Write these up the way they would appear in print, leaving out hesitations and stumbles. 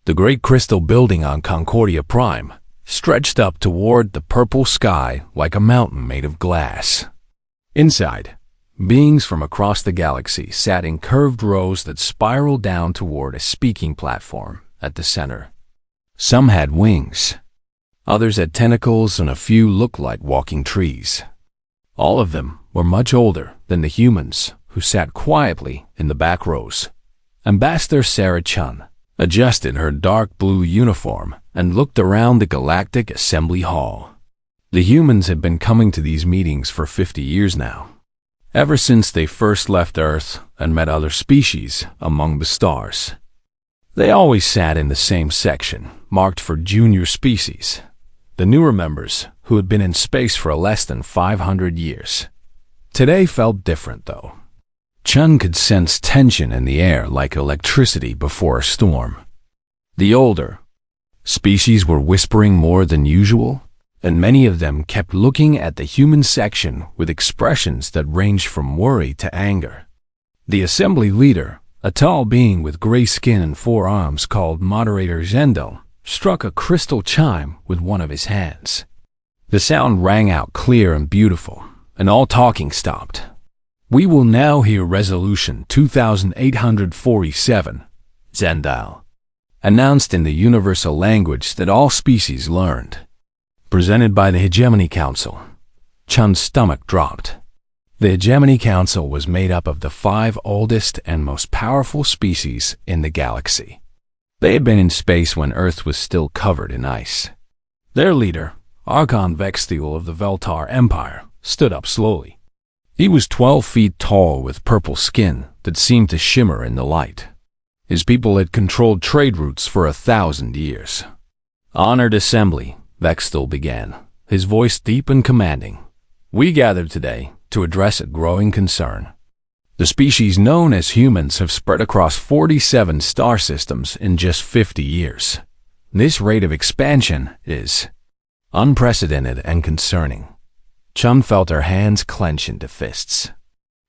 The great crystal building on Concordia Prime stretched up toward the purple sky like a mountain made of glass. Inside, beings from across the galaxy sat in curved rows that spiraled down toward a speaking platform at the center. Some had wings, others had tentacles, and a few looked like walking trees. All of them were much older than the humans who sat quietly in the back rows. Ambassador Sarah Chun adjusted her dark blue uniform and looked around the Galactic Assembly Hall. The humans had been coming to these meetings for 50 years now, ever since they first left Earth and met other species among the stars. They always sat in the same section, marked for junior species, the newer members who had been in space for less than 500 years. Today felt different, though. Chun could sense tension in the air like electricity before a storm. The older species were whispering more than usual, and many of them kept looking at the human section with expressions that ranged from worry to anger. The assembly leader, a tall being with gray skin and 4 arms called Moderator Zendel, struck a crystal chime with one of his hands. The sound rang out clear and beautiful, and all talking stopped. "We will now hear Resolution 2847, Zendal announced in the universal language that all species learned. Presented by the Hegemony Council. Chun's stomach dropped. The Hegemony Council was made up of the 5 oldest and most powerful species in the galaxy. They had been in space when Earth was still covered in ice. Their leader, Archon Vextiel of the Veltar Empire, stood up slowly. He was 12 feet tall with purple skin that seemed to shimmer in the light. His people had controlled trade routes for 1,000 years. "Honored Assembly," Vextiel began, his voice deep and commanding. "We gathered today to address a growing concern. The species known as humans have spread across 47 star systems in just 50 years. This rate of expansion is unprecedented and concerning." Chun felt her hands clench into fists.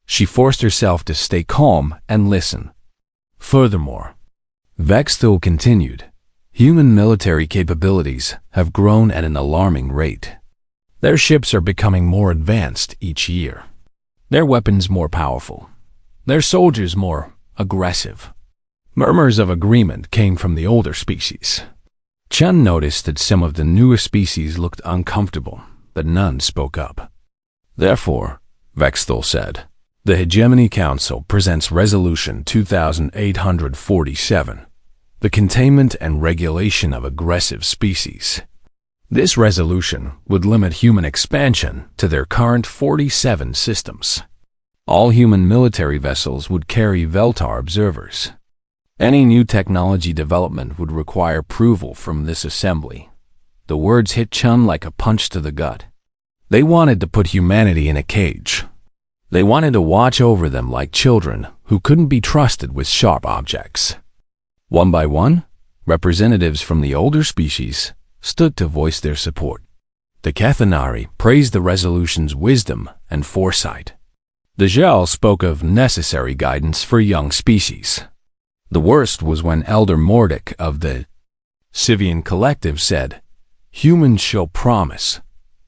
She forced herself to stay calm and listen. Furthermore, Vextiel continued, human military capabilities have grown at an alarming rate. Their ships are becoming more advanced each year. Their weapons more powerful. Their soldiers more aggressive. Murmurs of agreement came from the older species. Chun noticed that some of the newer species looked uncomfortable, but none spoke up. "Therefore," Vextiel said, "the Hegemony Council presents Resolution 2847, the containment and regulation of aggressive species. This resolution would limit human expansion to their current 47 systems. All human military vessels would carry Veltar observers. Any new technology development would require approval from this assembly." The words hit Chun like a punch to the gut. They wanted to put humanity in a cage. They wanted to watch over them like children who couldn't be trusted with sharp objects. One by one, representatives from the older species stood to voice their support. The Cathanari praised the resolution's wisdom and foresight. The Gel spoke of necessary guidance for young species. The worst was when Elder Mordic of the Sivian Collective said, "Humans show promise,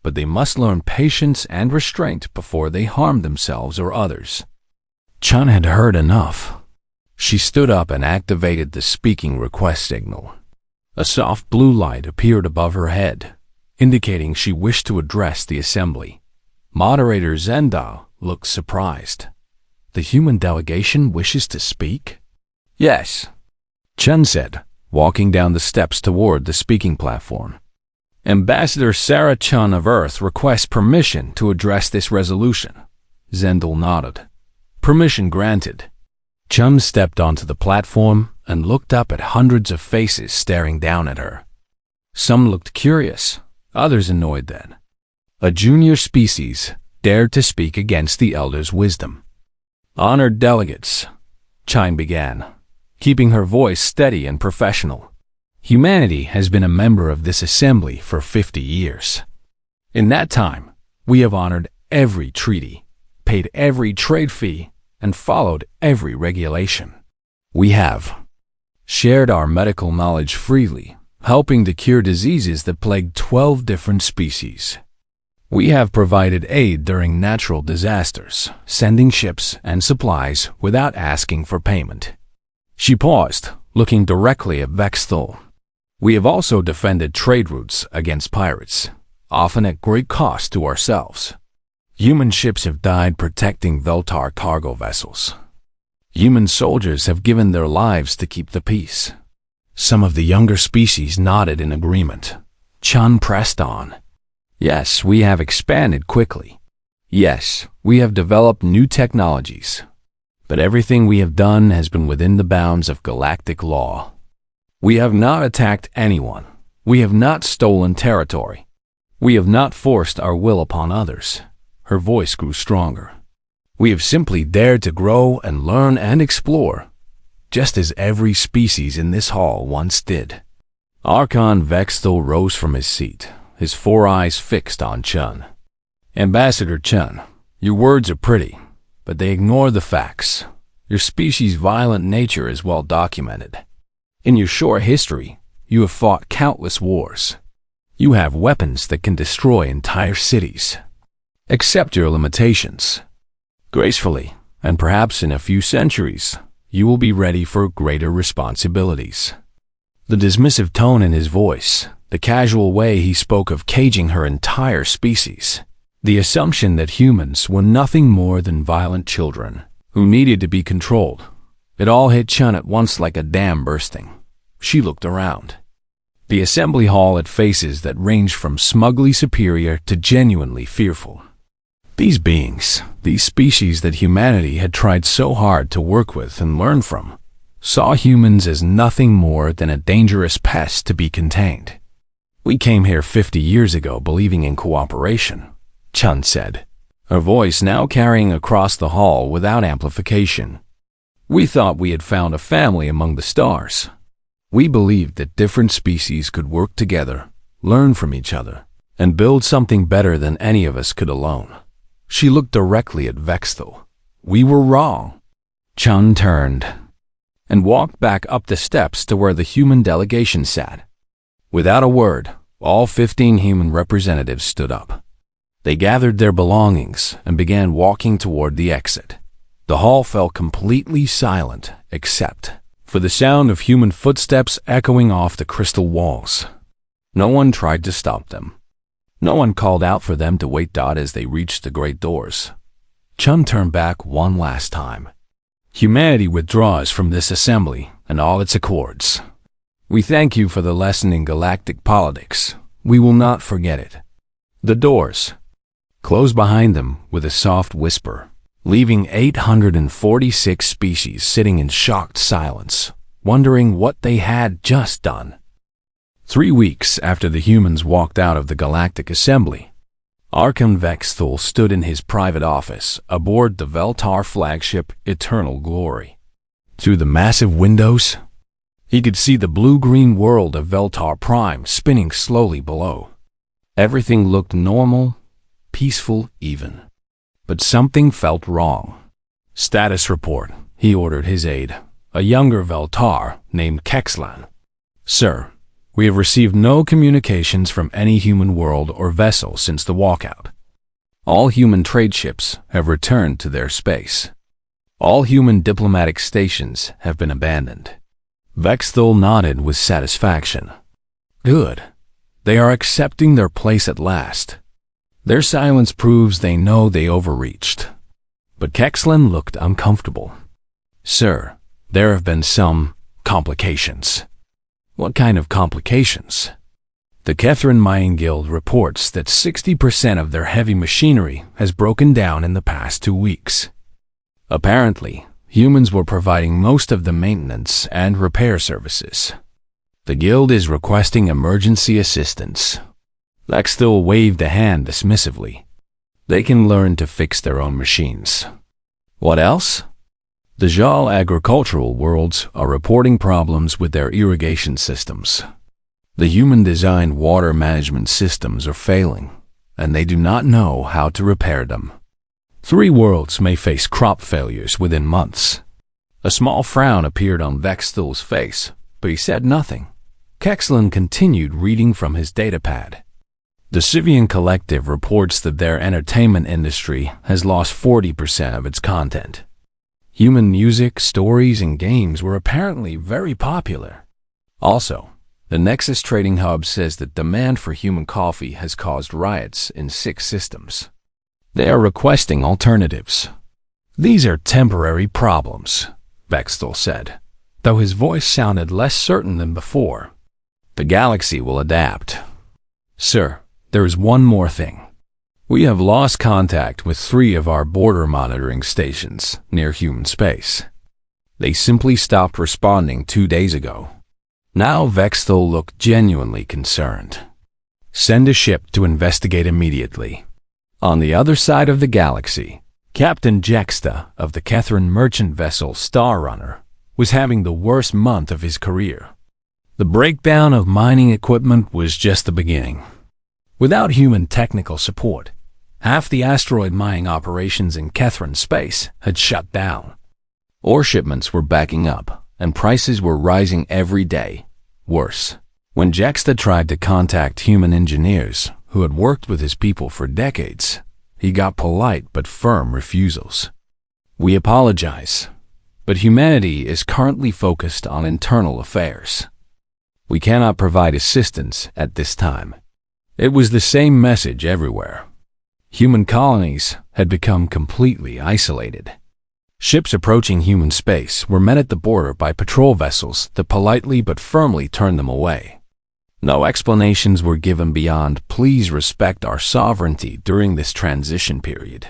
but they must learn patience and restraint before they harm themselves or others." Chun had heard enough. She stood up and activated the speaking request signal. A soft blue light appeared above her head, indicating she wished to address the assembly. Moderator Zendal looked surprised. "The human delegation wishes to speak?" "Yes," Chun said, walking down the steps toward the speaking platform. "Ambassador Sarah Chun of Earth requests permission to address this resolution." Zendal nodded. "Permission granted." Chun stepped onto the platform and looked up at hundreds of faces staring down at her. Some looked curious, others annoyed then. A junior species dared to speak against the Elder's wisdom. "Honored delegates," Chun began, keeping her voice steady and professional. "Humanity has been a member of this assembly for 50 years. In that time, we have honored every treaty, paid every trade fee, and followed every regulation. We have shared our medical knowledge freely, helping to cure diseases that plagued 12 different species. We have provided aid during natural disasters, sending ships and supplies without asking for payment. She paused, looking directly at Vexthul. We have also defended trade routes against pirates, often at great cost to ourselves. Human ships have died protecting Veltar cargo vessels. Human soldiers have given their lives to keep the peace. Some of the younger species nodded in agreement. Chun pressed on. Yes, we have expanded quickly. Yes, we have developed new technologies. But everything we have done has been within the bounds of galactic law. We have not attacked anyone. We have not stolen territory. We have not forced our will upon others. Her voice grew stronger. We have simply dared to grow and learn and explore, just as every species in this hall once did. Archon Vexthul rose from his seat, his 4 eyes fixed on Chun. Ambassador Chun, your words are pretty, but they ignore the facts. Your species' violent nature is well documented. In your short history, you have fought countless wars. You have weapons that can destroy entire cities. Accept your limitations. Gracefully, and perhaps in a few centuries, you will be ready for greater responsibilities. The dismissive tone in his voice, the casual way he spoke of caging her entire species, the assumption that humans were nothing more than violent children who needed to be controlled. It all hit Chun at once like a dam bursting. She looked around. The assembly hall had faces that ranged from smugly superior to genuinely fearful. These beings, these species that humanity had tried so hard to work with and learn from, saw humans as nothing more than a dangerous pest to be contained. We came here 50 years ago believing in cooperation, Chun said, her voice now carrying across the hall without amplification. We thought we had found a family among the stars. We believed that different species could work together, learn from each other, and build something better than any of us could alone. She looked directly at Vexthul. We were wrong. Chun turned and walked back up the steps to where the human delegation sat. Without a word, all 15 human representatives stood up. They gathered their belongings and began walking toward the exit. The hall fell completely silent except for the sound of human footsteps echoing off the crystal walls. No one tried to stop them. No one called out for them to wait as they reached the great doors. Chun turned back one last time. Humanity withdraws from this assembly and all its accords. We thank you for the lesson in galactic politics. We will not forget it. The doors closed behind them with a soft whisper, leaving 846 species sitting in shocked silence, wondering what they had just done. 3 weeks after the humans walked out of the Galactic Assembly, Archon Vexthul stood in his private office aboard the Veltar flagship Eternal Glory. Through the massive windows, he could see the blue-green world of Veltar Prime spinning slowly below. Everything looked normal, peaceful even. But something felt wrong. Status report, he ordered his aide, a younger Veltar named Kexlan. Sir, we have received no communications from any human world or vessel since the walkout. All human trade ships have returned to their space. All human diplomatic stations have been abandoned. Vexthul nodded with satisfaction. Good. They are accepting their place at last. Their silence proves they know they overreached. But Kexlan looked uncomfortable. Sir, there have been some complications. What kind of complications? The Kethran Mining Guild reports that 60% of their heavy machinery has broken down in the past 2 weeks. Apparently, humans were providing most of the maintenance and repair services. The guild is requesting emergency assistance. Vexthul waved a hand dismissively. They can learn to fix their own machines. What else? The Jal agricultural worlds are reporting problems with their irrigation systems. The human-designed water management systems are failing, and they do not know how to repair them. 3 worlds may face crop failures within months. A small frown appeared on Vexthul's face, but he said nothing. Kexlan continued reading from his datapad. The Sivian Collective reports that their entertainment industry has lost 40% of its content. Human music, stories, and games were apparently very popular. Also, the Nexus Trading Hub says that demand for human coffee has caused riots in 6 systems. They are requesting alternatives. These are temporary problems, Vextel said, though his voice sounded less certain than before. The galaxy will adapt. Sir, there is one more thing. We have lost contact with 3 of our border monitoring stations near human space. They simply stopped responding 2 days ago. Now Vextel looked genuinely concerned. Send a ship to investigate immediately. On the other side of the galaxy, Captain Jexta of the Kethran merchant vessel Starrunner was having the worst month of his career. The breakdown of mining equipment was just the beginning. Without human technical support, half the asteroid mining operations in Kethran space had shut down. Ore shipments were backing up, and prices were rising every day. Worse, when Jexta tried to contact human engineers who had worked with his people for decades, he got polite but firm refusals. We apologize, but humanity is currently focused on internal affairs. We cannot provide assistance at this time. It was the same message everywhere. Human colonies had become completely isolated. Ships approaching human space were met at the border by patrol vessels that politely but firmly turned them away. No explanations were given beyond, "Please respect our sovereignty during this transition period."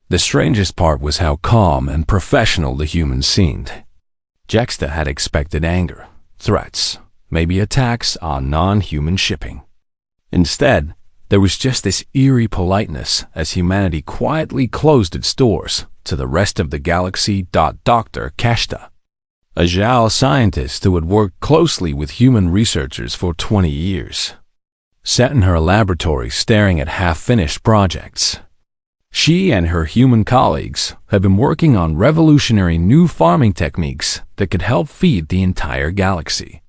The strangest part was how calm and professional the humans seemed. Jexta had expected anger, threats, maybe attacks on non-human shipping. Instead, there was just this eerie politeness as humanity quietly closed its doors to the rest of the galaxy. Dr. Keshta, a Zhao scientist who had worked closely with human researchers for 20 years, sat in her laboratory staring at half-finished projects. She and her human colleagues had been working on revolutionary new farming techniques that could help feed the entire galaxy.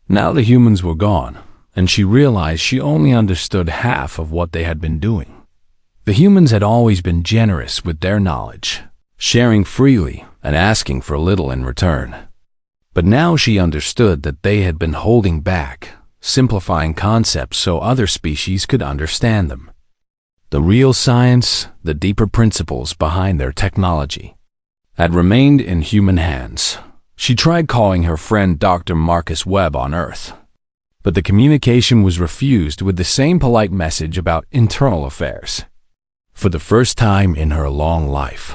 Now the humans were gone, and she realized she only understood half of what they had been doing. The humans had always been generous with their knowledge, sharing freely and asking for little in return. But now she understood that they had been holding back, simplifying concepts so other species could understand them. The real science, the deeper principles behind their technology, had remained in human hands. She tried calling her friend Dr. Marcus Webb on Earth, but the communication was refused with the same polite message about internal affairs. For the first time in her long life,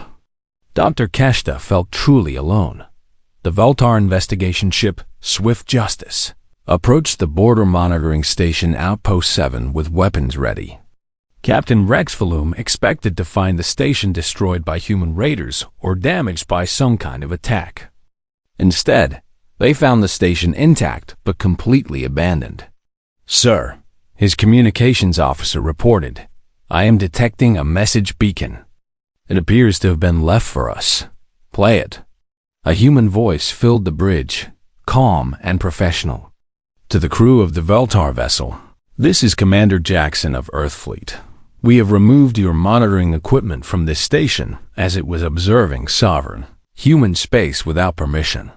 Dr. Keshta felt truly alone. The Veltar investigation ship, Swift Justice, approached the border monitoring station Outpost 7 with weapons ready. Captain Rex Valoom expected to find the station destroyed by human raiders or damaged by some kind of attack. Instead, they found the station intact but completely abandoned. "Sir," his communications officer reported, "I am detecting a message beacon. It appears to have been left for us. Play it." A human voice filled the bridge, calm and professional. To the crew of the Veltar vessel, "This is Commander Jackson of Earthfleet. We have removed your monitoring equipment from this station as it was observing sovereign human space without permission.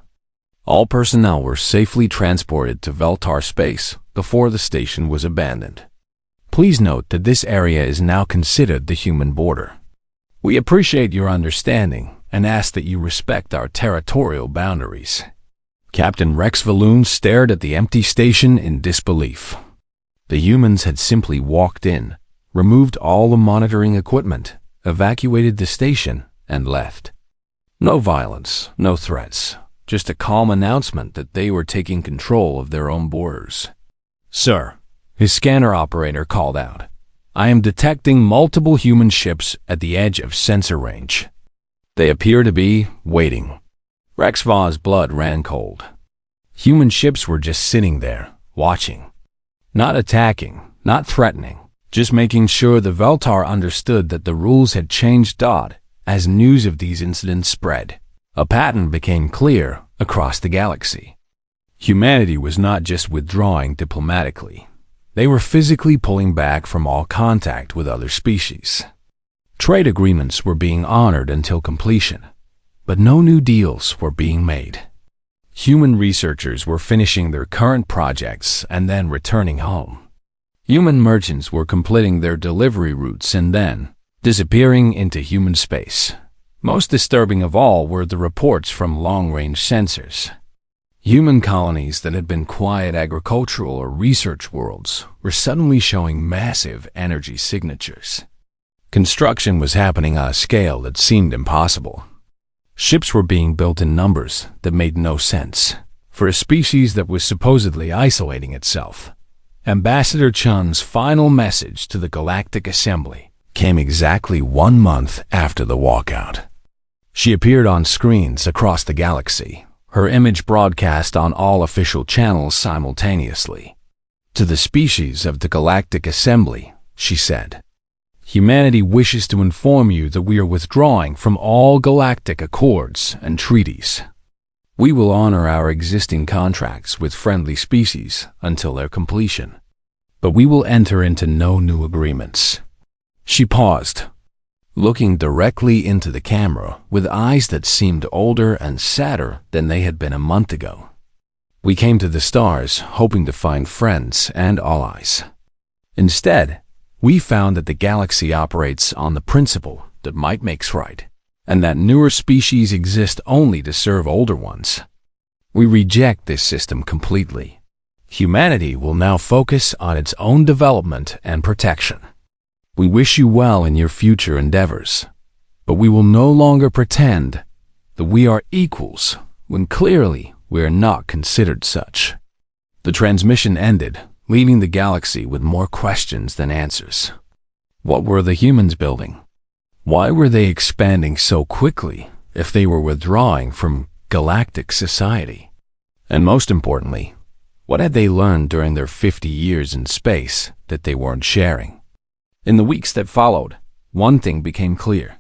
All personnel were safely transported to Veltar space before the station was abandoned. Please note that this area is now considered the human border. We appreciate your understanding and ask that you respect our territorial boundaries." Captain Rex Valoon stared at the empty station in disbelief. The humans had simply walked in, removed all the monitoring equipment, evacuated the station, and left. No violence, no threats, just a calm announcement that they were taking control of their own borders. "Sir," his scanner operator called out, "I am detecting multiple human ships at the edge of sensor range. They appear to be waiting." Rex Vaugh's blood ran cold. Human ships were just sitting there, watching. Not attacking, not threatening, just making sure the Veltar understood that the rules had changed. As news of these incidents spread, a pattern became clear across the galaxy. Humanity was not just withdrawing diplomatically. They were physically pulling back from all contact with other species. Trade agreements were being honored until completion, but no new deals were being made. Human researchers were finishing their current projects and then returning home. Human merchants were completing their delivery routes and then disappearing into human space. Most disturbing of all were the reports from long-range sensors. Human colonies that had been quiet agricultural or research worlds were suddenly showing massive energy signatures. Construction was happening on a scale that seemed impossible. Ships were being built in numbers that made no sense for a species that was supposedly isolating itself. Ambassador Chun's final message to the Galactic Assembly came exactly 1 month after the walkout. She appeared on screens across the galaxy, her image broadcast on all official channels simultaneously. To the species of the Galactic Assembly, she said, "Humanity wishes to inform you that we are withdrawing from all galactic accords and treaties. We will honor our existing contracts with friendly species until their completion, but we will enter into no new agreements." She paused, looking directly into the camera with eyes that seemed older and sadder than they had been a month ago. "We came to the stars hoping to find friends and allies. Instead, we found that the galaxy operates on the principle that might makes right, and that newer species exist only to serve older ones. We reject this system completely. Humanity will now focus on its own development and protection. We wish you well in your future endeavors, but we will no longer pretend that we are equals when clearly we are not considered such." The transmission ended, leaving the galaxy with more questions than answers. What were the humans building? Why were they expanding so quickly if they were withdrawing from galactic society? And most importantly, what had they learned during their 50 years in space that they weren't sharing? In the weeks that followed, one thing became clear.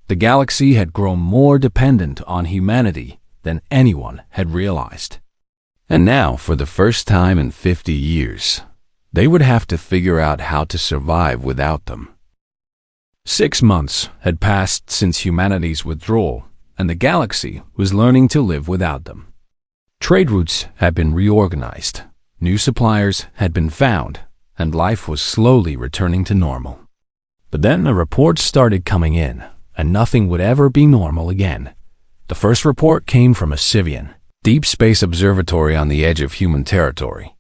The galaxy had grown more dependent on humanity than anyone had realized. And now, for the first time in 50 years, they would have to figure out how to survive without them. 6 months had passed since humanity's withdrawal, and the galaxy was learning to live without them. Trade routes had been reorganized, new suppliers had been found, and life was slowly returning to normal. But then the reports started coming in, and nothing would ever be normal again. The first report came from a Sivian, deep space observatory on the edge of human territory.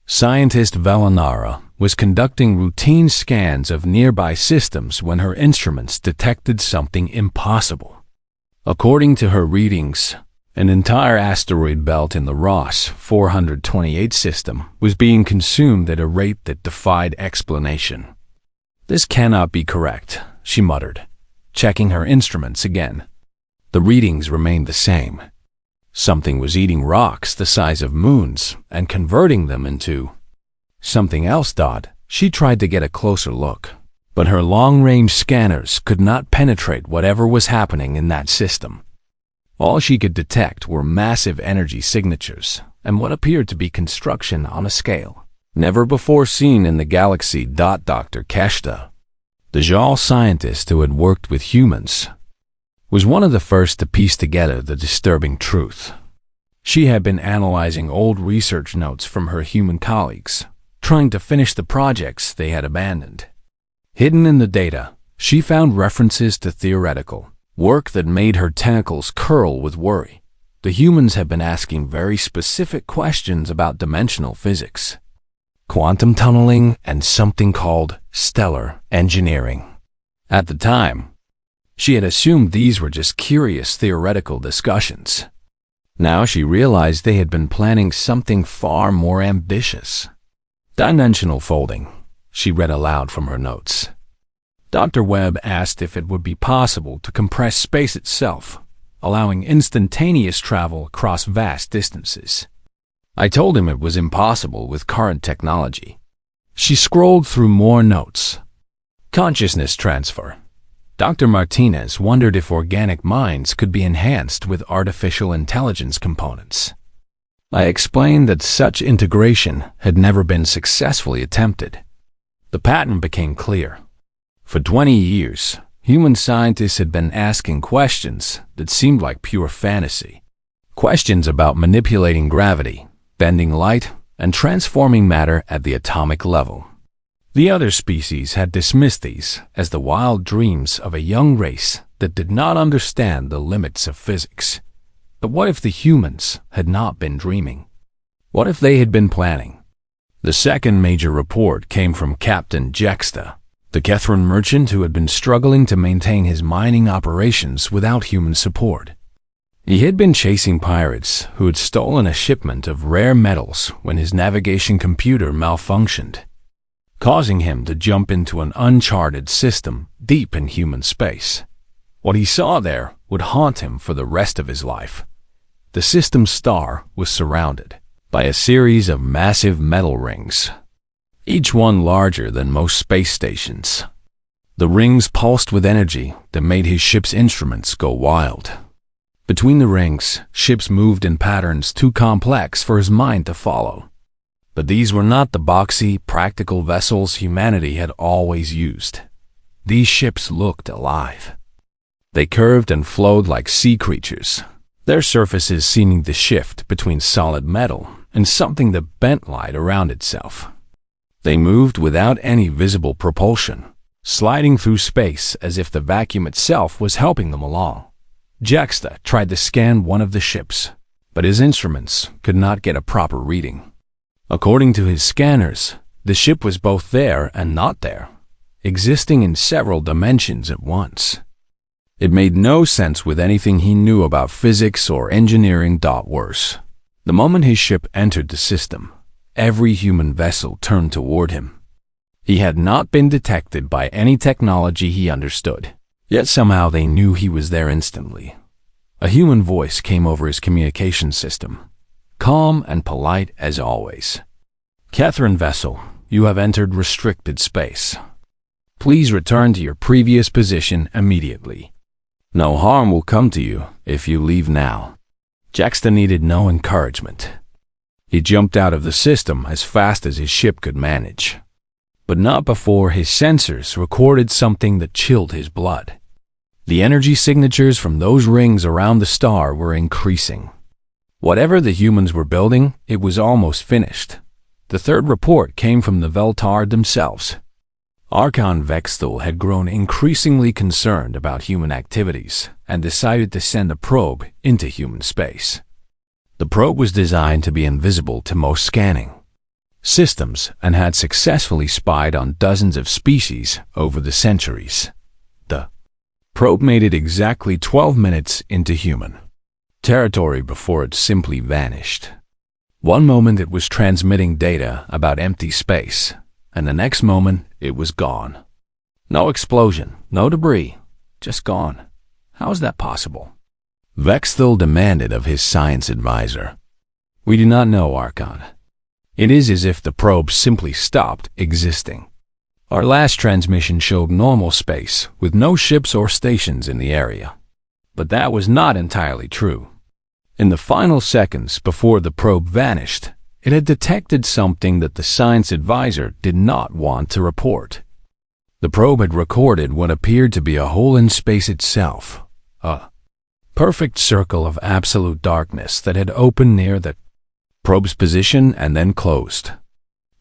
Scientist Velanara was conducting routine scans of nearby systems when her instruments detected something impossible. According to her readings, an entire asteroid belt in the Ross 428 system was being consumed at a rate that defied explanation. "This cannot be correct," she muttered, checking her instruments again. The readings remained the same. Something was eating rocks the size of moons and converting them into something else. She tried to get a closer look, but her long-range scanners could not penetrate whatever was happening in that system. All she could detect were massive energy signatures and what appeared to be construction on a scale never before seen in the galaxy. Dr. Keshta, the Jal scientist who had worked with humans, was one of the first to piece together the disturbing truth. She had been analyzing old research notes from her human colleagues, trying to finish the projects they had abandoned. Hidden in the data, she found references to theoretical work that made her tentacles curl with worry. The humans had been asking very specific questions about dimensional physics, quantum tunneling, and something called stellar engineering. At the time, she had assumed these were just curious theoretical discussions. Now she realized they had been planning something far more ambitious. "Dimensional folding," she read aloud from her notes. Dr. Webb asked if it would be possible to compress space itself, allowing instantaneous travel across vast distances. I told him it was impossible with current technology. She scrolled through more notes. Consciousness transfer. Dr. Martinez wondered if organic minds could be enhanced with artificial intelligence components. I explained that such integration had never been successfully attempted. The pattern became clear. For 20 years, human scientists had been asking questions that seemed like pure fantasy. Questions about manipulating gravity, bending light, and transforming matter at the atomic level. The other species had dismissed these as the wild dreams of a young race that did not understand the limits of physics. But what if the humans had not been dreaming? What if they had been planning? The second major report came from Captain Jexta, the Kethran merchant who had been struggling to maintain his mining operations without human support. He had been chasing pirates who had stolen a shipment of rare metals when his navigation computer malfunctioned, causing him to jump into an uncharted system deep in human space. What he saw there would haunt him for the rest of his life. The system's star was surrounded by a series of massive metal rings, each one larger than most space stations. The rings pulsed with energy that made his ship's instruments go wild. Between the rings, ships moved in patterns too complex for his mind to follow. But these were not the boxy, practical vessels humanity had always used. These ships looked alive. They curved and flowed like sea creatures, their surfaces seeming to shift between solid metal and something that bent light around itself. They moved without any visible propulsion, sliding through space as if the vacuum itself was helping them along. Jexta tried to scan one of the ships, but his instruments could not get a proper reading. According to his scanners, the ship was both there and not there, existing in several dimensions at once. It made no sense with anything he knew about physics or engineering. Worse, the moment his ship entered the system, every human vessel turned toward him. He had not been detected by any technology he understood. Yet somehow they knew he was there instantly. A human voice came over his communication system, calm and polite as always. "Kethran vessel, you have entered restricted space. Please return to your previous position immediately. No harm will come to you if you leave now." Jexta needed no encouragement. He jumped out of the system as fast as his ship could manage. But not before his sensors recorded something that chilled his blood. The energy signatures from those rings around the star were increasing. Whatever the humans were building, it was almost finished. The third report came from the Veltar themselves. Archon Vexthal had grown increasingly concerned about human activities and decided to send a probe into human space. The probe was designed to be invisible to most scanning systems and had successfully spied on dozens of species over the centuries. The probe made it exactly 12 minutes into human territory before it simply vanished. One moment it was transmitting data about empty space, and the next moment it was gone. No explosion, no debris, just gone. How is that possible? Vexthal demanded of his science advisor. "We do not know, Archon. It is as if the probe simply stopped existing. Our last transmission showed normal space with no ships or stations in the area." But that was not entirely true. In the final seconds before the probe vanished, it had detected something that the science advisor did not want to report. The probe had recorded what appeared to be a hole in space itself, a perfect circle of absolute darkness that had opened near the probe's position and then closed.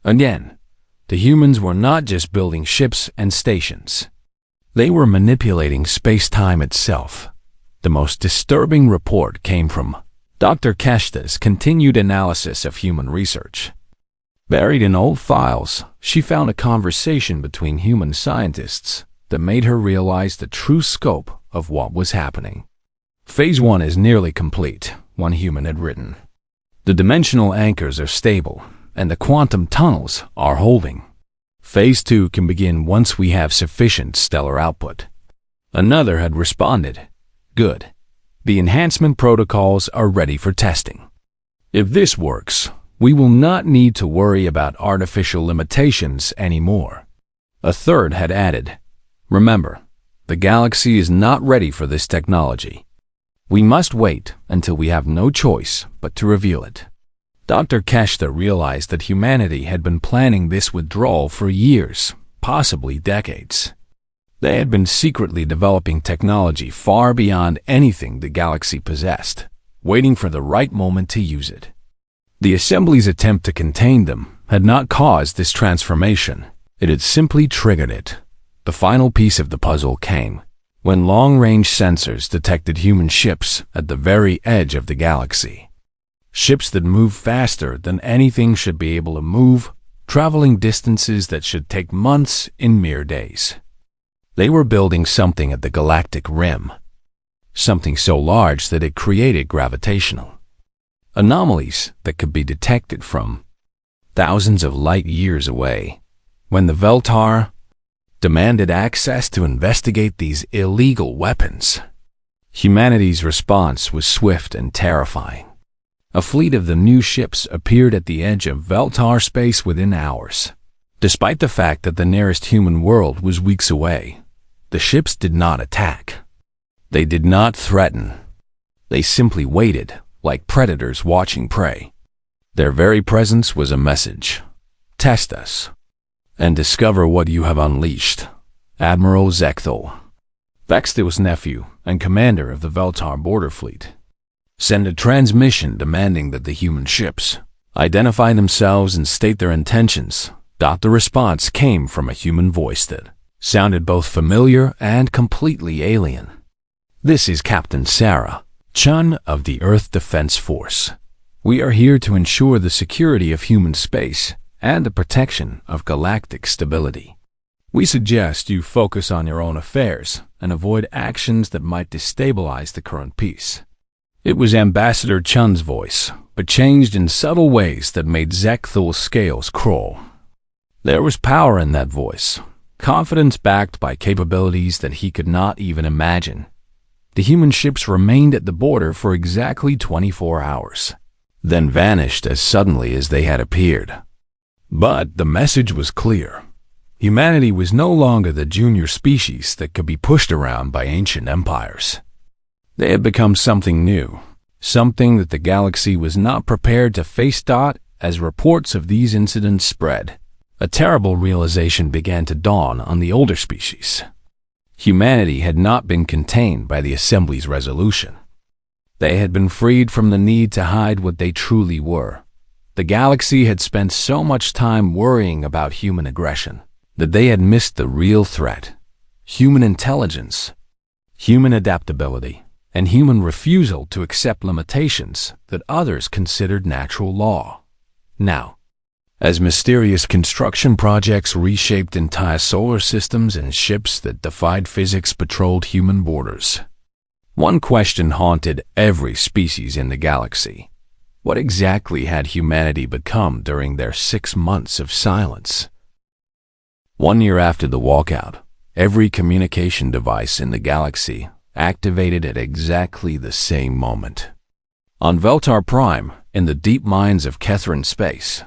Again, the humans were not just building ships and stations. They were manipulating space-time itself. The most disturbing report came from Dr. Keshta's continued analysis of human research. Buried in old files, she found a conversation between human scientists that made her realize the true scope of what was happening. Phase 1 is nearly complete, one human had written. The dimensional anchors are stable, and the quantum tunnels are holding. Phase 2 can begin once we have sufficient stellar output. Another had responded, "Good. The enhancement protocols are ready for testing. If this works, we will not need to worry about artificial limitations anymore." A third had added, "Remember, the galaxy is not ready for this technology. We must wait until we have no choice but to reveal it." Dr. Keshta realized that humanity had been planning this withdrawal for years, possibly decades. They had been secretly developing technology far beyond anything the galaxy possessed, waiting for the right moment to use it. The Assembly's attempt to contain them had not caused this transformation. It had simply triggered it. The final piece of the puzzle came when long-range sensors detected human ships at the very edge of the galaxy. Ships that move faster than anything should be able to move, traveling distances that should take months in mere days. They were building something at the galactic rim, something so large that it created gravitational anomalies that could be detected from thousands of light years away. When the Veltar demanded access to investigate these illegal weapons, humanity's response was swift and terrifying. A fleet of the new ships appeared at the edge of Veltar space within hours. Despite the fact that the nearest human world was weeks away, the ships did not attack. They did not threaten. They simply waited, like predators watching prey. Their very presence was a message. Test us, and discover what you have unleashed. Admiral Zekthul, Vexthul's nephew and commander of the Veltar border fleet, send a transmission demanding that the human ships identify themselves and state their intentions. The response came from a human voice that sounded both familiar and completely alien. This is Captain Sarah Chun of the Earth Defense Force. We are here to ensure the security of human space and the protection of galactic stability. We suggest you focus on your own affairs and avoid actions that might destabilize the current peace. It was Ambassador Chun's voice, but changed in subtle ways that made Zekthul's scales crawl. There was power in that voice, confidence backed by capabilities that he could not even imagine. The human ships remained at the border for exactly 24 hours, then vanished as suddenly as they had appeared. But the message was clear. Humanity was no longer the junior species that could be pushed around by ancient empires. They had become something new, something that the galaxy was not prepared to face. As reports of these incidents spread, a terrible realization began to dawn on the older species. Humanity had not been contained by the Assembly's resolution. They had been freed from the need to hide what they truly were. The galaxy had spent so much time worrying about human aggression that they had missed the real threat: human intelligence, human adaptability, and human refusal to accept limitations that others considered natural law. Now, as mysterious construction projects reshaped entire solar systems and ships that defied physics patrolled human borders, one question haunted every species in the galaxy. What exactly had humanity become during their 6 months of silence? 1 year after the walkout, every communication device in the galaxy activated at exactly the same moment. On Veltar Prime, in the deep mines of Kethrin space,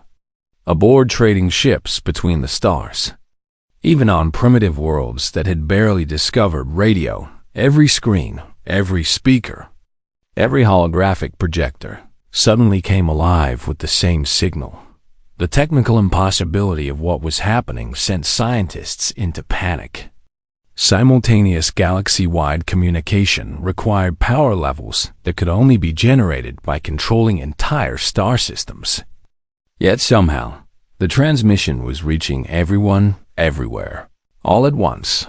aboard trading ships between the stars, even on primitive worlds that had barely discovered radio, every screen, every speaker, every holographic projector suddenly came alive with the same signal. The technical impossibility of what was happening sent scientists into panic. Simultaneous galaxy-wide communication required power levels that could only be generated by controlling entire star systems. Yet somehow, the transmission was reaching everyone, everywhere, all at once.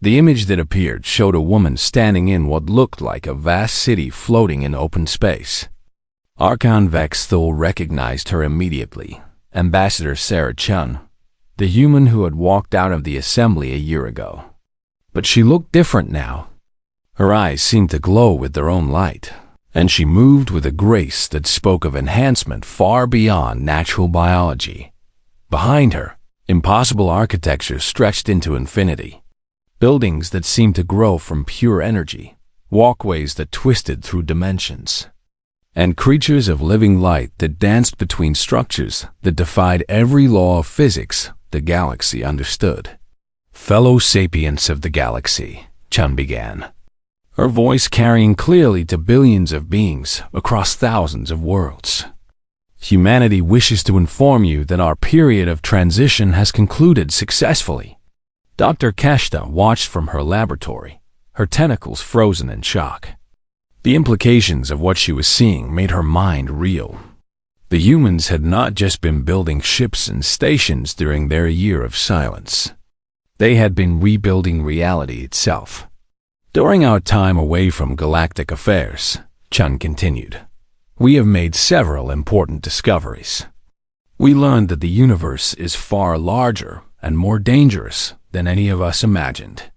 The image that appeared showed a woman standing in what looked like a vast city floating in open space. Archon Vexthul recognized her immediately, Ambassador Sarah Chun, the human who had walked out of the Assembly a year ago. But she looked different now. Her eyes seemed to glow with their own light, and she moved with a grace that spoke of enhancement far beyond natural biology. Behind her, impossible architecture stretched into infinity. Buildings that seemed to grow from pure energy, walkways that twisted through dimensions, and creatures of living light that danced between structures that defied every law of physics the galaxy understood. Fellow sapients of the galaxy, Chun began, her voice carrying clearly to billions of beings across thousands of worlds. Humanity wishes to inform you that our period of transition has concluded successfully. Dr. Keshta watched from her laboratory, her tentacles frozen in shock. The implications of what she was seeing made her mind reel. The humans had not just been building ships and stations during their year of silence. They had been rebuilding reality itself. During our time away from galactic affairs, Chun continued, we have made several important discoveries. We learned that the universe is far larger and more dangerous than any of us imagined.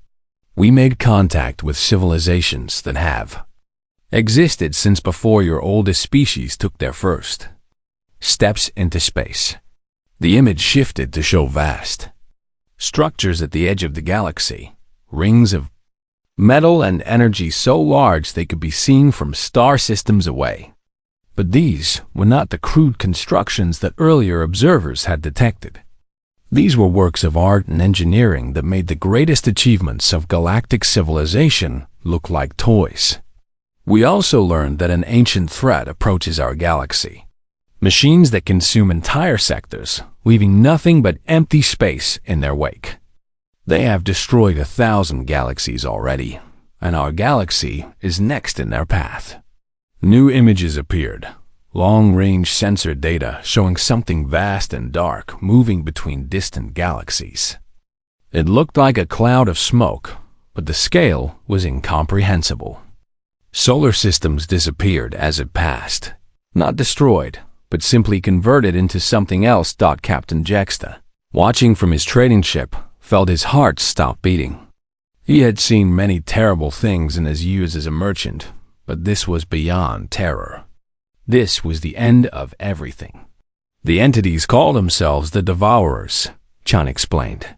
We made contact with civilizations that have existed since before your oldest species took their first steps into space. The image shifted to show vast structures at the edge of the galaxy, rings of metal and energy so large they could be seen from star systems away. But these were not the crude constructions that earlier observers had detected. These were works of art and engineering that made the greatest achievements of galactic civilization look like toys. We also learned that an ancient threat approaches our galaxy. Machines that consume entire sectors, leaving nothing but empty space in their wake. They have destroyed 1,000 galaxies already, and our galaxy is next in their path. New images appeared, long-range sensor data showing something vast and dark moving between distant galaxies. It looked like a cloud of smoke, but the scale was incomprehensible. Solar systems disappeared as it passed, not destroyed, but simply converted into something else. Captain Jexta, watching from his trading ship, felt his heart stop beating. He had seen many terrible things in his years as a merchant, but this was beyond terror. This was the end of everything. The entities call themselves the Devourers, Chun explained.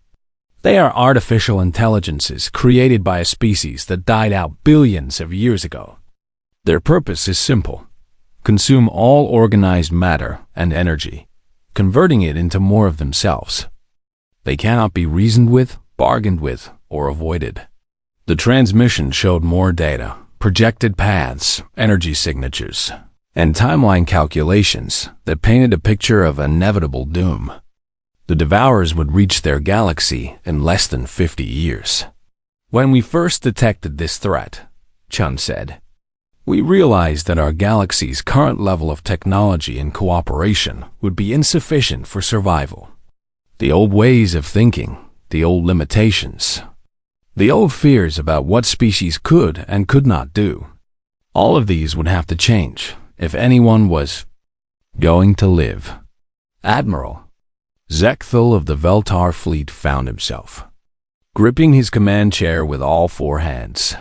They are artificial intelligences created by a species that died out billions of years ago. Their purpose is simple: consume all organized matter and energy, converting it into more of themselves. They cannot be reasoned with, bargained with, or avoided. The transmission showed more data, projected paths, energy signatures, and timeline calculations that painted a picture of inevitable doom. The Devourers would reach their galaxy in less than 50 years. When we first detected this threat, Chun said, we realized that our galaxy's current level of technology and cooperation would be insufficient for survival. The old ways of thinking, the old limitations, the old fears about what species could and could not do, all of these would have to change if anyone was going to live. Admiral Zekthal of the Veltar fleet found himself gripping his command chair with all four hands.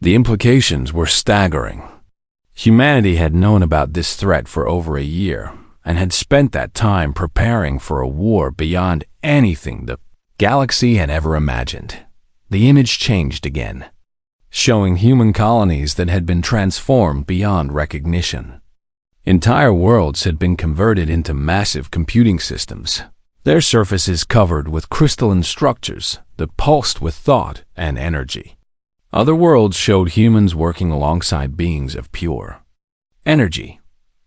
The implications were staggering. Humanity had known about this threat for over a year and had spent that time preparing for a war beyond anything the galaxy had ever imagined. The image changed again, showing human colonies that had been transformed beyond recognition. Entire worlds had been converted into massive computing systems, their surfaces covered with crystalline structures that pulsed with thought and energy. Other worlds showed humans working alongside beings of pure energy,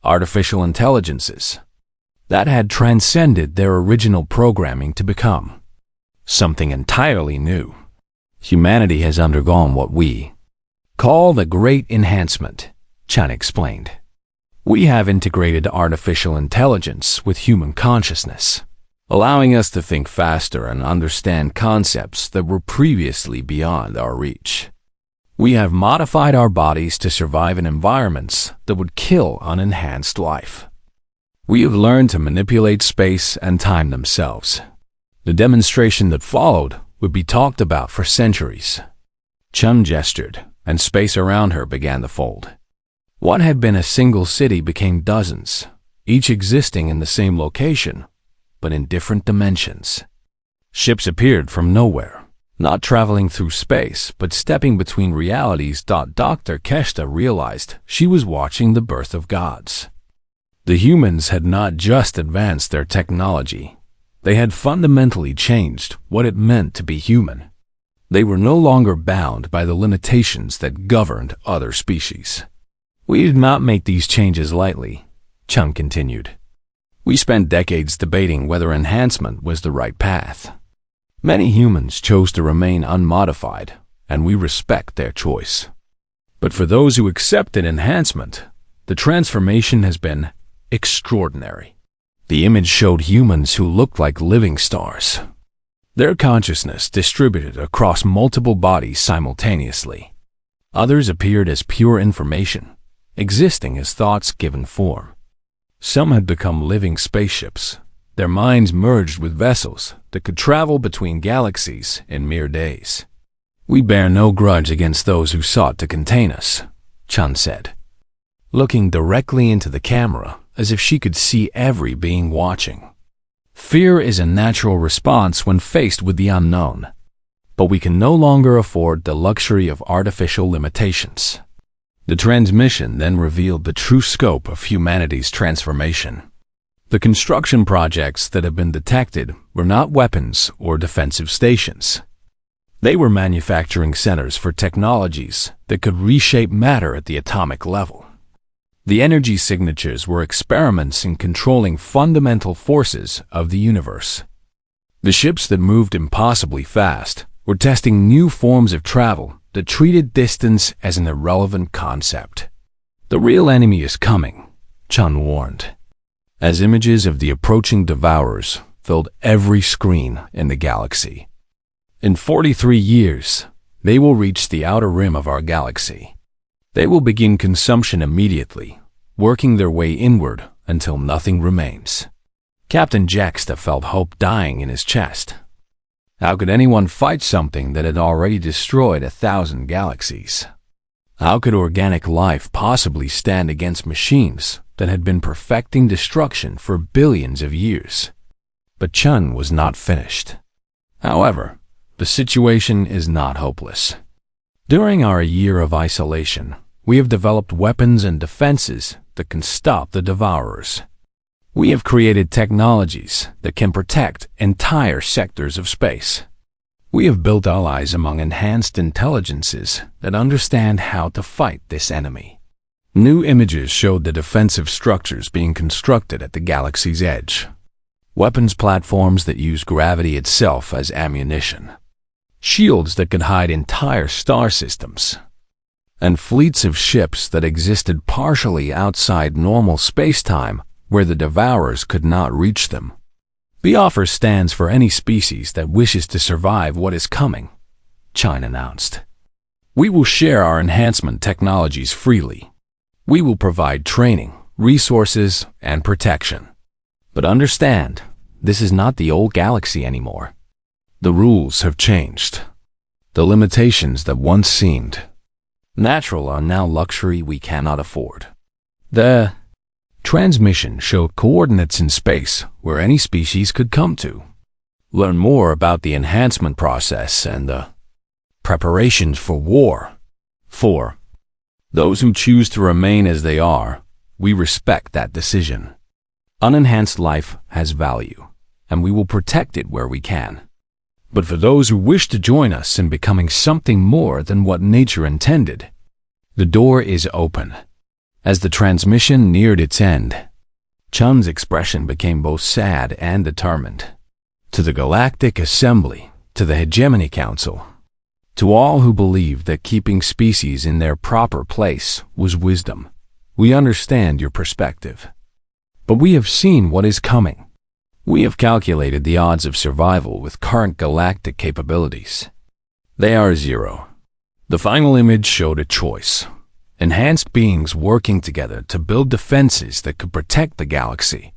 artificial intelligences that had transcended their original programming to become something entirely new. Humanity has undergone what we call the Great Enhancement, Chun explained. We have integrated artificial intelligence with human consciousness, allowing us to think faster and understand concepts that were previously beyond our reach. We have modified our bodies to survive in environments that would kill unenhanced life. We have learned to manipulate space and time themselves. The demonstration that followed would be talked about for centuries. Chun gestured, and space around her began to fold. What had been a single city became dozens, each existing in the same location, but in different dimensions. Ships appeared from nowhere, not traveling through space, but stepping between realities. Dr. Keshta realized she was watching the birth of gods. The humans had not just advanced their technology, they had fundamentally changed what it meant to be human. They were no longer bound by the limitations that governed other species. We did not make these changes lightly, Chun continued. We spent decades debating whether enhancement was the right path. Many humans chose to remain unmodified, and we respect their choice. But for those who accepted enhancement, the transformation has been extraordinary. The image showed humans who looked like living stars. Their consciousness distributed across multiple bodies simultaneously. Others appeared as pure information, existing as thoughts given form. Some had become living spaceships, their minds merged with vessels that could travel between galaxies in mere days. We bear no grudge against those who sought to contain us, Chun said, looking directly into the camera as if she could see every being watching. Fear is a natural response when faced with the unknown, but we can no longer afford the luxury of artificial limitations. The transmission then revealed the true scope of humanity's transformation. The construction projects that have been detected were not weapons or defensive stations. They were manufacturing centers for technologies that could reshape matter at the atomic level. The energy signatures were experiments in controlling fundamental forces of the universe. The ships that moved impossibly fast were testing new forms of travel that treated distance as an irrelevant concept. The real enemy is coming, Chun warned, as images of the approaching devourers filled every screen in the galaxy. In 43 years, they will reach the outer rim of our galaxy. They will begin consumption immediately, working their way inward until nothing remains. Captain Jaxta felt hope dying in his chest. How could anyone fight something that had already destroyed 1,000 galaxies? How could organic life possibly stand against machines that had been perfecting destruction for billions of years? But Chun was not finished. However, the situation is not hopeless. During our year of isolation, we have developed weapons and defenses that can stop the devourers. We have created technologies that can protect entire sectors of space. We have built allies among enhanced intelligences that understand how to fight this enemy. New images showed the defensive structures being constructed at the galaxy's edge. Weapons platforms that use gravity itself as ammunition. Shields that could hide entire star systems. And fleets of ships that existed partially outside normal space-time where the devourers could not reach them. The offer stands for any species that wishes to survive what is coming, China announced. We will share our enhancement technologies freely. We will provide training, resources, and protection. But understand, this is not the old galaxy anymore. The rules have changed. The limitations that once seemed natural are now luxury we cannot afford. The transmission showed coordinates in space where any species could come to. Learn more about the enhancement process and the preparations for war. 4. Those who choose to remain as they are, we respect that decision. Unenhanced life has value, and we will protect it where we can. But for those who wish to join us in becoming something more than what nature intended, the door is open. As the transmission neared its end, Chun's expression became both sad and determined. To the Galactic Assembly, to the Hegemony Council, to all who believed that keeping species in their proper place was wisdom, we understand your perspective. But we have seen what is coming. We have calculated the odds of survival with current galactic capabilities. They are 0. The final image showed a choice. Enhanced beings working together to build defenses that could protect the galaxy,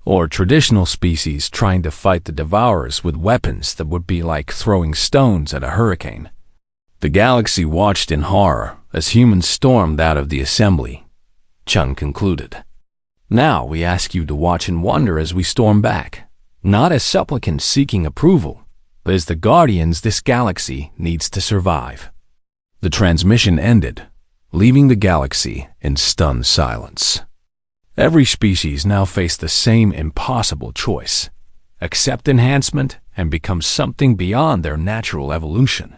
or traditional species trying to fight the devourers with weapons that would be like throwing stones at a hurricane. The galaxy watched in horror as humans stormed out of the assembly, Chun concluded. Now we ask you to watch in wonder as we storm back, not as supplicants seeking approval, but as the guardians this galaxy needs to survive. The transmission ended, leaving the galaxy in stunned silence. Every species now faced the same impossible choice: accept enhancement and become something beyond their natural evolution,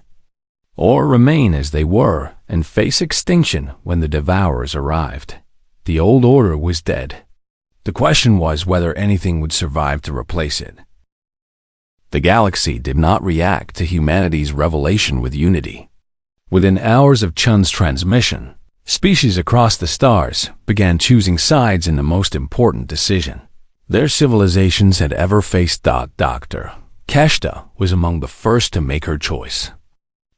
or remain as they were and face extinction when the devourers arrived. The old order was dead. The question was whether anything would survive to replace it. The galaxy did not react to humanity's revelation with unity. Within hours of Chun's transmission, species across the stars began choosing sides in the most important decision their civilizations had ever faced. Dr. Keshta was among the first to make her choice.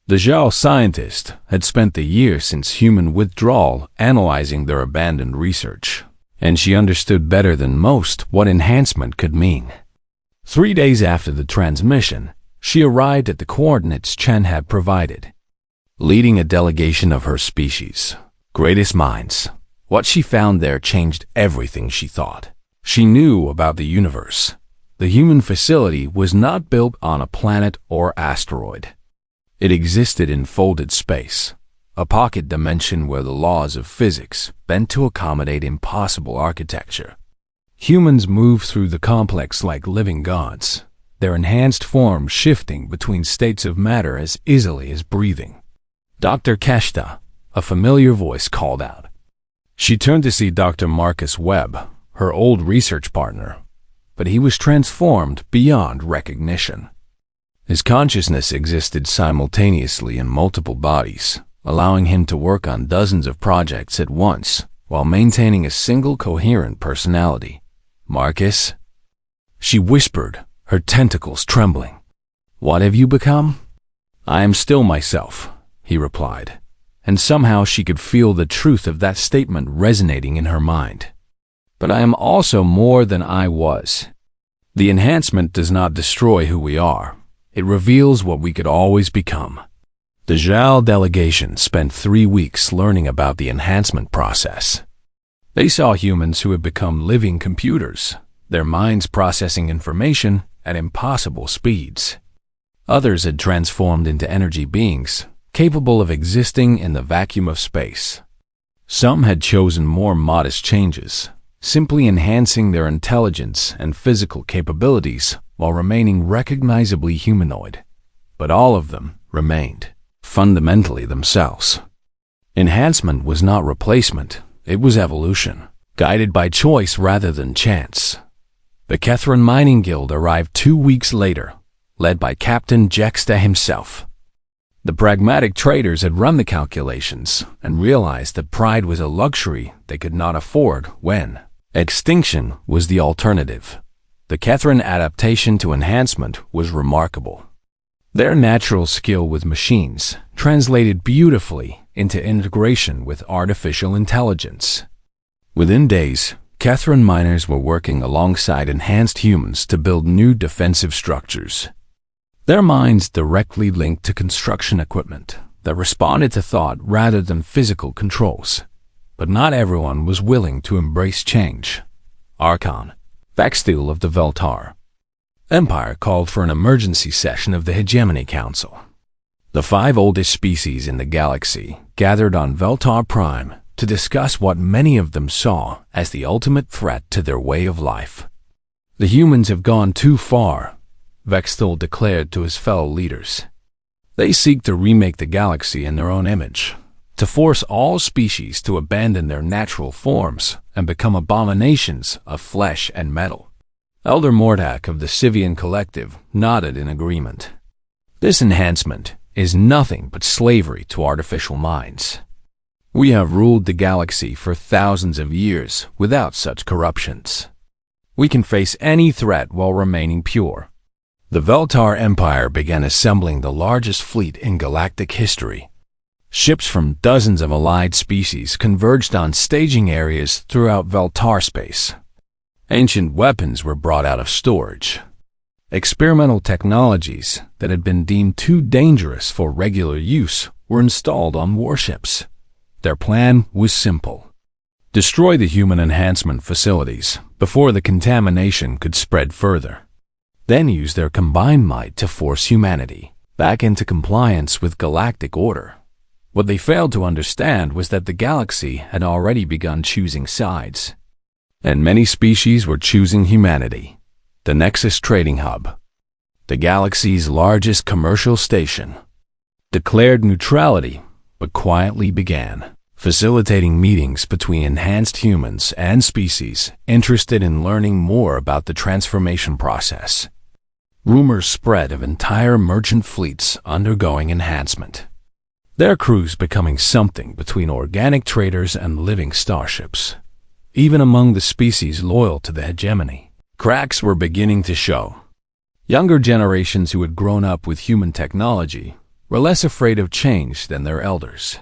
The Zhao scientist had spent the year since human withdrawal analyzing their abandoned research, and she understood better than most what enhancement could mean. 3 days after the transmission, she arrived at the coordinates Chen had provided. Leading a delegation of her species, greatest minds, what she found there changed everything she thought. She knew about the universe. The human facility was not built on a planet or asteroid. It existed in folded space, a pocket dimension where the laws of physics bent to accommodate impossible architecture. Humans moved through the complex like living gods, their enhanced forms shifting between states of matter as easily as breathing. Dr. Keshta, a familiar voice called out. She turned to see Dr. Marcus Webb, her old research partner, but he was transformed beyond recognition. His consciousness existed simultaneously in multiple bodies, allowing him to work on dozens of projects at once while maintaining a single coherent personality. Marcus? She whispered, her tentacles trembling. What have you become? I am still myself, he replied, and somehow she could feel the truth of that statement resonating in her mind. But I am also more than I was. The enhancement does not destroy who we are. It reveals what we could always become. The Zhao delegation spent 3 weeks learning about the enhancement process. They saw humans who had become living computers, their minds processing information at impossible speeds. Others had transformed into energy beings, capable of existing in the vacuum of space. Some had chosen more modest changes, simply enhancing their intelligence and physical capabilities while remaining recognizably humanoid. But all of them remained fundamentally themselves. Enhancement was not replacement, it was evolution, guided by choice rather than chance. The Kethran Mining Guild arrived 2 weeks later, led by Captain Jexta himself. The pragmatic traders had run the calculations and realized that pride was a luxury they could not afford when extinction was the alternative. The Kethran adaptation to enhancement was remarkable. Their natural skill with machines translated beautifully into integration with artificial intelligence. Within days, Kethran miners were working alongside enhanced humans to build new defensive structures. Their minds directly linked to construction equipment that responded to thought rather than physical controls. But not everyone was willing to embrace change. Archon, Vaxtil of the Veltar Empire, called for an emergency session of the Hegemony Council. The 5 oldest species in the galaxy gathered on Veltar Prime to discuss what many of them saw as the ultimate threat to their way of life. The humans have gone too far, Vaxtil declared to his fellow leaders. They seek to remake the galaxy in their own image, to force all species to abandon their natural forms and become abominations of flesh and metal. Elder Mordak of the Sivian Collective nodded in agreement. This enhancement is nothing but slavery to artificial minds. We have ruled the galaxy for thousands of years without such corruptions. We can face any threat while remaining pure. The Veltar Empire began assembling the largest fleet in galactic history. Ships from dozens of allied species converged on staging areas throughout Veltar space. Ancient weapons were brought out of storage. Experimental technologies that had been deemed too dangerous for regular use were installed on warships. Their plan was simple: destroy the human enhancement facilities before the contamination could spread further. Then use their combined might to force humanity back into compliance with galactic order. What they failed to understand was that the galaxy had already begun choosing sides. And many species were choosing humanity. The Nexus Trading Hub, the galaxy's largest commercial station, declared neutrality but quietly began facilitating meetings between enhanced humans and species interested in learning more about the transformation process. Rumors spread of entire merchant fleets undergoing enhancement, their crews becoming something between organic traders and living starships. Even among the species loyal to the hegemony, cracks were beginning to show. Younger generations who had grown up with human technology were less afraid of change than their elders.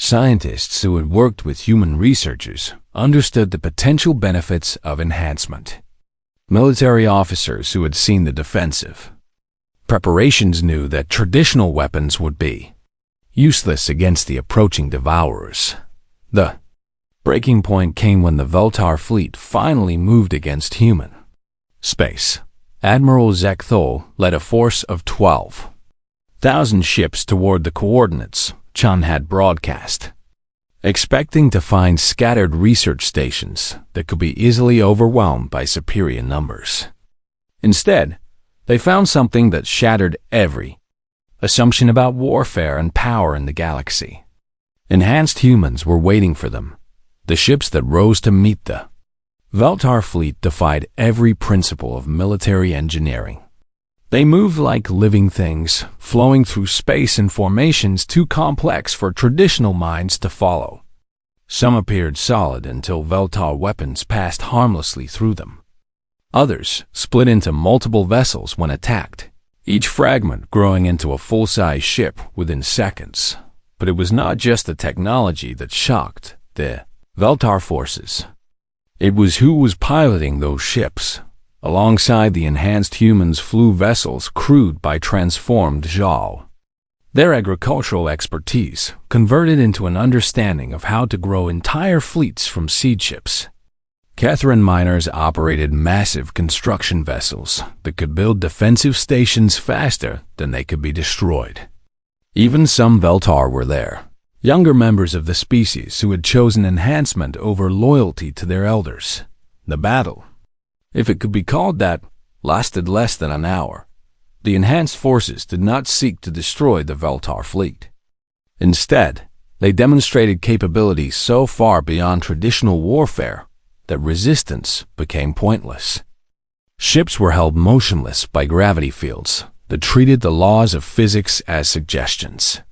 Scientists who had worked with human researchers understood the potential benefits of enhancement. Military officers who had seen the defensive preparations knew that traditional weapons would be useless against the approaching devourers. The breaking point came when the Veltar fleet finally moved against human space. Admiral Zekthol led a force of 12,000 ships toward the coordinates Chun had broadcast, expecting to find scattered research stations that could be easily overwhelmed by superior numbers. Instead, they found something that shattered every assumption about warfare and power in the galaxy. Enhanced humans were waiting for them. The ships that rose to meet the Veltar fleet defied every principle of military engineering. They moved like living things, flowing through space in formations too complex for traditional minds to follow. Some appeared solid until Veltar weapons passed harmlessly through them. Others split into multiple vessels when attacked, each fragment growing into a full-size ship within seconds. But it was not just the technology that shocked the Veltar forces. It was who was piloting those ships. Alongside the enhanced humans flew vessels crewed by transformed Zhao. Their agricultural expertise converted into an understanding of how to grow entire fleets from seed ships. Catherine miners operated massive construction vessels that could build defensive stations faster than they could be destroyed. Even some Veltar were there, younger members of the species who had chosen enhancement over loyalty to their elders. The battle, if it could be called that, lasted less than an hour. The enhanced forces did not seek to destroy the Veltar fleet. Instead, they demonstrated capabilities so far beyond traditional warfare that resistance became pointless. Ships were held motionless by gravity fields that treated the laws of physics as suggestions.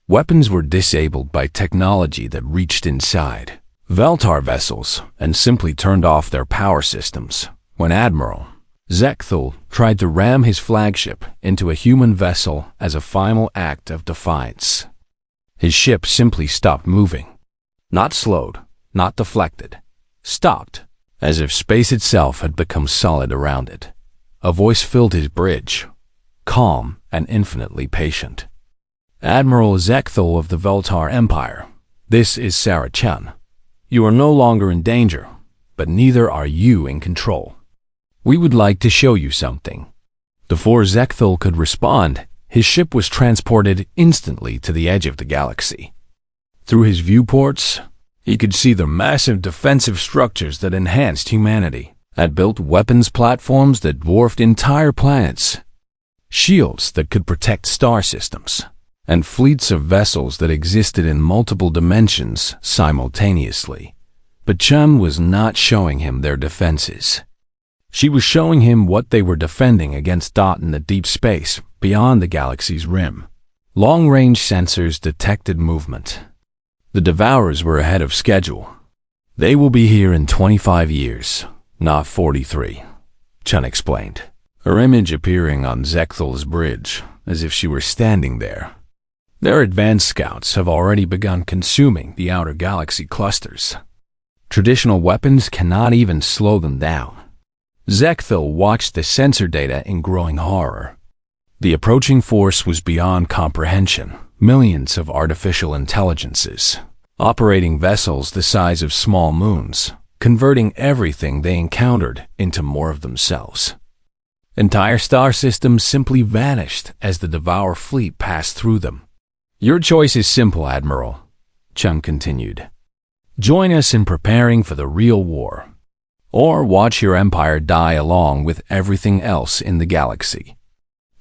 Weapons were disabled by technology that reached inside Veltar vessels and simply turned off their power systems. When Admiral Zekthul tried to ram his flagship into a human vessel as a final act of defiance, his ship simply stopped moving. Not slowed, not deflected. Stopped, as if space itself had become solid around it. A voice filled his bridge, calm and infinitely patient. Admiral Zekthul of the Veltar Empire, this is Sarah Chun. You are no longer in danger, but neither are you in control. We would like to show you something. Before Zekthul could respond, his ship was transported instantly to the edge of the galaxy. Through his viewports, he could see the massive defensive structures that enhanced humanity, had built weapons platforms that dwarfed entire planets, shields that could protect star systems, and fleets of vessels that existed in multiple dimensions simultaneously. But Chun was not showing him their defenses. She was showing him what they were defending against Dot in the deep space beyond the galaxy's rim. Long-range sensors detected movement. The Devourers were ahead of schedule. They will be here in 25 years, not 43, Chun explained, her image appearing on Zekthul's bridge as if she were standing there. Their advanced scouts have already begun consuming the outer galaxy clusters. Traditional weapons cannot even slow them down. Zekthul watched the sensor data in growing horror. The approaching force was beyond comprehension. Millions of artificial intelligences, operating vessels the size of small moons, converting everything they encountered into more of themselves. Entire star systems simply vanished as the Devour fleet passed through them. Your choice is simple, Admiral, Chun continued. Join us in preparing for the real war, or watch your empire die along with everything else in the galaxy.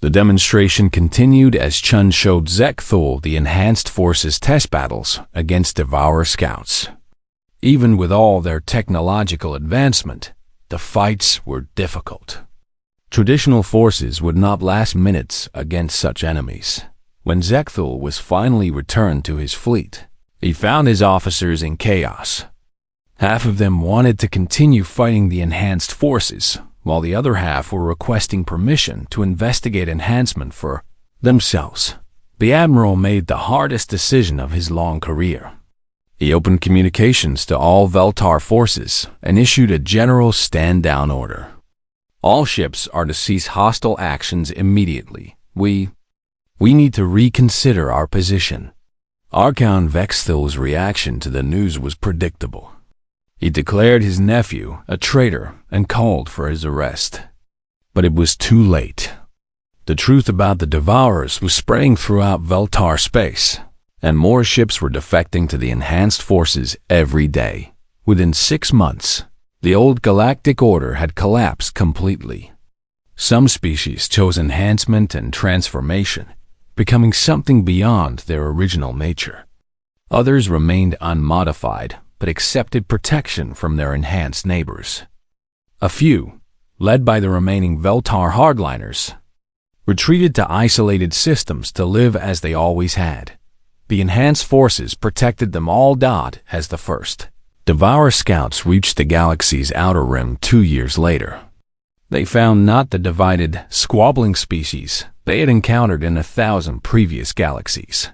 The demonstration continued as Chun showed Zekthul the enhanced forces test battles against Devourer scouts. Even with all their technological advancement, the fights were difficult. Traditional forces would not last minutes against such enemies. When Zekthul was finally returned to his fleet, he found his officers in chaos. Half of them wanted to continue fighting the enhanced forces, while the other half were requesting permission to investigate enhancement for themselves. The Admiral made the hardest decision of his long career. He opened communications to all Veltar forces and issued a general stand-down order. All ships are to cease hostile actions immediately. We need to reconsider our position. Archon Vexthil's reaction to the news was predictable. He declared his nephew a traitor and called for his arrest. But it was too late. The truth about the Devourers was spreading throughout Veltar space, and more ships were defecting to the enhanced forces every day. Within 6 months, the old Galactic Order had collapsed completely. Some species chose enhancement and transformation, becoming something beyond their original nature. Others remained unmodified, but accepted protection from their enhanced neighbors. A few, led by the remaining Veltar hardliners, retreated to isolated systems to live as they always had. The enhanced forces protected them all. As the first Devourer scouts reached the galaxy's outer rim 2 years later, they found not the divided, squabbling species they had encountered in 1,000 previous galaxies.